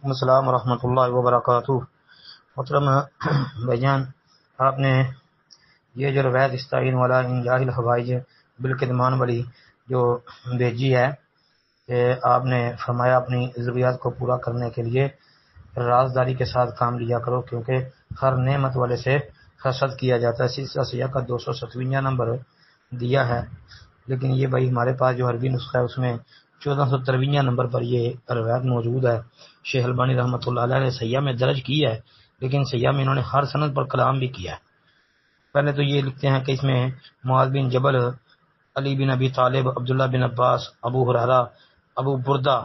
وعلیکم السلام ورحمۃ اللہ وبرکاتہ۔ محترم بھائی جان، آپ نے یہ جو روایت استعین والا انجاہ الحوائج بالکتمان والی جو بھیجی ہے کہ آپ نے فرمایا اپنی ضروریات کو پورا کرنے کے لیے رازداری کے ساتھ کام لیا کرو، کیونکہ ہر نعمت والے سے حسد کیا جاتا ہے۔ سلسلہ سیاح کا 270واں نمبر دیا ہے، لیکن یہ بھائی ہمارے پاس جو عربی نسخہ ہے اس میں 1413واں نمبر پر یہ روایت موجود ہے۔ شیخ البانی رحمۃ اللہ علیہ نے سیاح میں درج کی ہے، لیکن سیاح میں انہوں نے ہر سند پر کلام بھی کیا ہے۔ پہلے تو یہ لکھتے ہیں کہ اس میں معاذ بن جبل، علی بن ابی طالب، عبداللہ بن عباس، ابو ہریرہ، ابو بردہ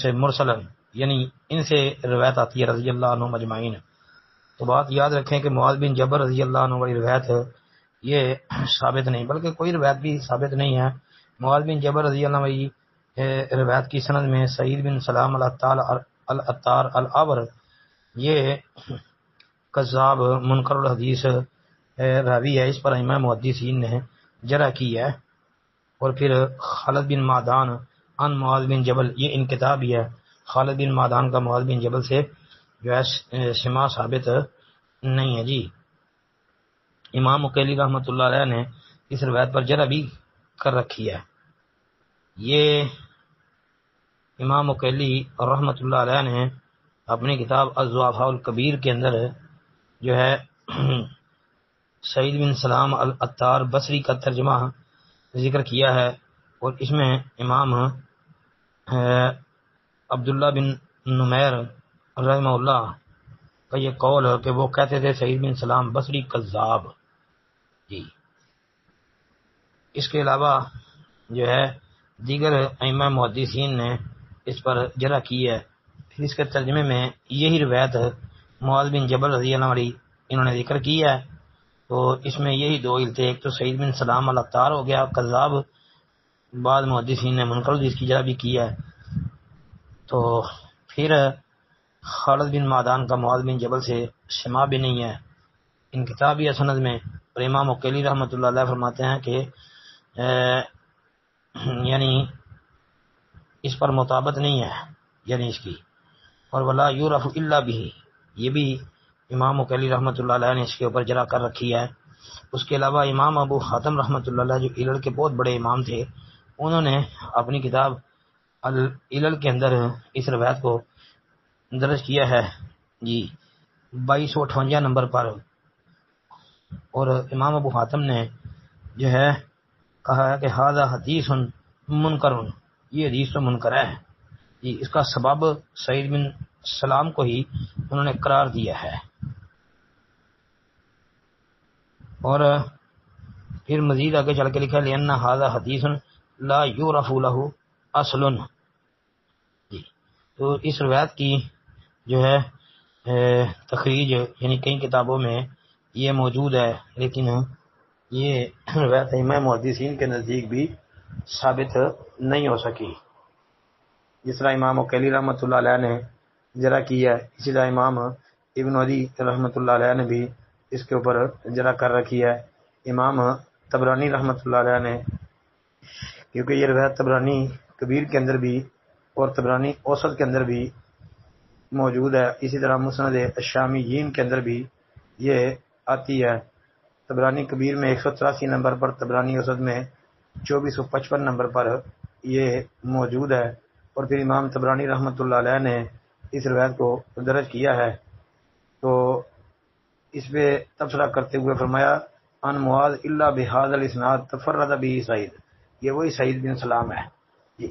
سے مرسلن، یعنی ان سے روایت آتی ہے رضی اللہ عنہ مجمعین۔ تو بات یاد رکھیں کہ معاذ بن جبل رضی اللہ عنہ والی روایت یہ ثابت نہیں، بلکہ کوئی روایت بھی ثابت نہیں ہے۔ معاذ بن جبل رضی اللہ عنہ روایت کی سند میں سعید بن سلام العطار العبر یہ کذاب منکر الحدیث راوی ہے، اس پر ائمہ محدثین نے جرح کی ہے۔ اور پھر خالد بن معدان ان معاذ بن جبل، یہ انقطاع بھی ہے۔ خالد بن معدان کا معاذ بن جبل سے جو ہے سماع ثابت نہیں ہے جی۔ امام مقیلی رحمۃ اللہ علیہ نے اس روایت پر جرح بھی کر رکھی ہے۔ یہ امام مقیلی رحمۃ اللہ علیہ نے اپنی کتاب الضعفاء الکبیر کے اندر جو ہے سعید بن سلام العطار بصری کا ترجمہ ذکر کیا ہے، اور اس میں امام عبداللہ بن نمیر رحمہ اللہ کا یہ قول ہے کہ وہ کہتے تھے سعید بن سلام بصری کذاب جی۔ اس کے علاوہ جو ہے دیگر ائمہ محدثین نے اس پر جرح کی ہے۔ پھر اس کے ترجمے میں یہی روایت معاذ بن جبل رضی اللہ عنہ انہوں نے ذکر کی ہے، تو اس میں یہی دو علتیں، ایک تو سعید بن سلام العطار ہو گیا کذاب، بعض محدثین نے منکر الحدیث کی جرح بھی کی ہے۔ تو پھر خالد بن معدان کا معاذ بن جبل سے سماع بھی نہیں ہے، انقطاع بھی ہے سند میں۔ اور امام مقیلی رحمۃ اللہ علیہ فرماتے ہیں کہ یعنی اس پر مطابقت نہیں ہے، یعنی اس کی، اور ولا یعرف الا به، یہ بھی امام مقیلی رحمۃ اللہ علیہ نے اس کے اوپر جرح کر رکھی ہے۔ اس کے علاوہ امام ابو حاتم رحمۃ اللہ علیہ جو علل کے بہت بڑے امام تھے، انہوں نے اپنی کتاب العلل کے اندر اس روایت کو درج کیا ہے جی 2258 نمبر پر۔ اور امام ابو حاتم نے جو ہے کہا ہے کہ ھذا حدیث منکر، یہ حدیث تو منکر ہے جی۔ اس کا سبب سعید بن سلام کو ہی انہوں نے قرار دیا ہے۔ اور پھر مزید آگے چل کے لکھا لأن ھذا حدیث لا یعرف له اصل جی۔ تو اس روایت کی جو ہے تخریج یعنی کئی کتابوں میں یہ موجود ہے، لیکن یہ روایت ائمہ محدثین کے نزدیک بھی ثابت نہیں ہو سکی۔ جس طرح امام مقیلی رحمۃ اللہ علیہ نے جرح کی ہے، اسی طرح امام ابن عدی رحمۃ اللہ علیہ نے بھی اس کے اوپر جرح کر رکھی ہے۔ امام طبرانی رحمۃ اللہ علیہ نے، کیونکہ یہ روایت طبرانی کبیر کے اندر بھی اور طبرانی اوسط کے اندر بھی موجود ہے، اسی طرح مسند الشامیین کے اندر بھی یہ آتی ہے۔ طبرانی کبیر میں 183 نمبر پر، طبرانی اوسط میں 2455 نمبر پر یہ موجود ہے۔ اور پھر امام طبرانی رحمۃ اللہ علیہ نے اس روایت کو درج کیا ہے، تو اس پہ تبصرہ کرتے ہوئے فرمایا ان معاذ الا بهذا الاسناد تفرد به سعید، یہ وہی سعید بن سلام ہے جی۔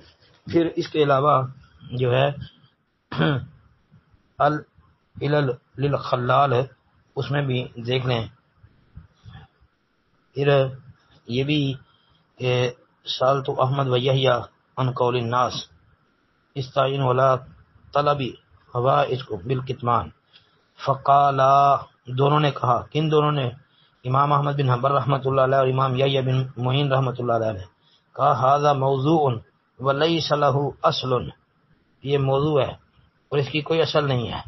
پھر اس کے علاوہ جو ہے العلل للخلال اس میں بھی دیکھ لیں۔ پھر یہ بھی کہ سالت احمد و یحییٰ عن قول الناس استعین ولا طلبی حوائج کو بالکتمان فقالا، دونوں نے کہا، کن دونوں نے؟ امام احمد بن حنبل رحمۃ اللہ علیہ اور امام یحییٰ بن معین رحمۃ اللہ علیہ نے کہا ھذا موضوع ولیس له اصل، یہ موضوع ہے اور اس کی کوئی اصل نہیں ہے۔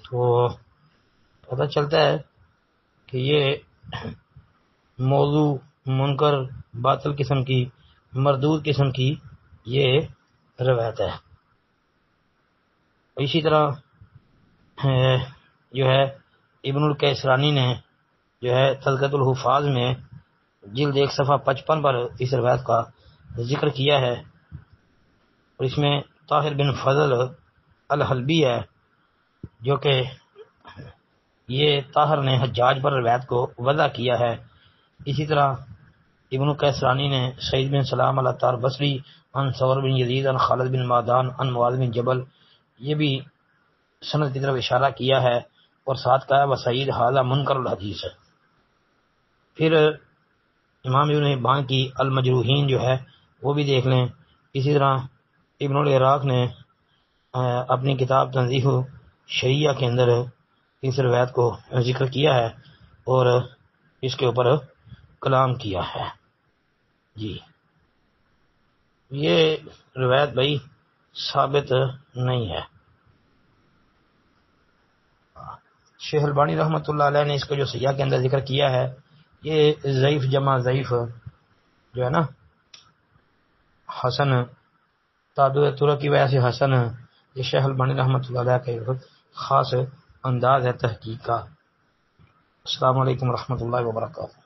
تو پتہ چلتا ہے کہ یہ موضوع منکر باطل قسم کی مردود قسم کی یہ روایت ہے۔ اسی طرح جو ہے ابن الکیسرانی نے جو ہے تذکرۃ الحفاظ میں جلد 1 صفحہ 55 پر اس روایت کا ذکر کیا ہے، اور اس میں طاہر بن فضل الحلبی ہے جو کہ یہ طاہر نے حجاج پر روایت کو وضع کیا ہے۔ اسی طرح ابن کیسرانی نے سعید بن سلام العطار بصری عن ثور بن یزید عن خالد بن معدان عن معاذ بن جبل یہ بھی سند کی طرف اشارہ کیا ہے، اور ساتھ کہا وسعید ھذا منکر الحدیث ہے۔ پھر امام ابن حبان کی المجروحین جو ہے وہ بھی دیکھ لیں۔ اسی طرح ابن العراق نے اپنی کتاب تنزیہ شریعہ کے اندر اس روایت کو ذکر کیا ہے اور اس کے اوپر کلام کیا ہے۔ جی یہ روایت بھائی ثابت نہیں ہے۔ شیخ البانی رحمۃ اللہ علیہ نے اس کو جو سیاح کے اندر ذکر کیا ہے یہ ضعیف جمع ضعیف جو ہے نا حسن تعدد طرق کی وجہ سے حسن، یہ شیخ البانی رحمۃ اللہ علیہ کا خاص انداز ہے تحقیق کا۔ السلام علیکم ورحمۃ اللہ وبرکاتہ۔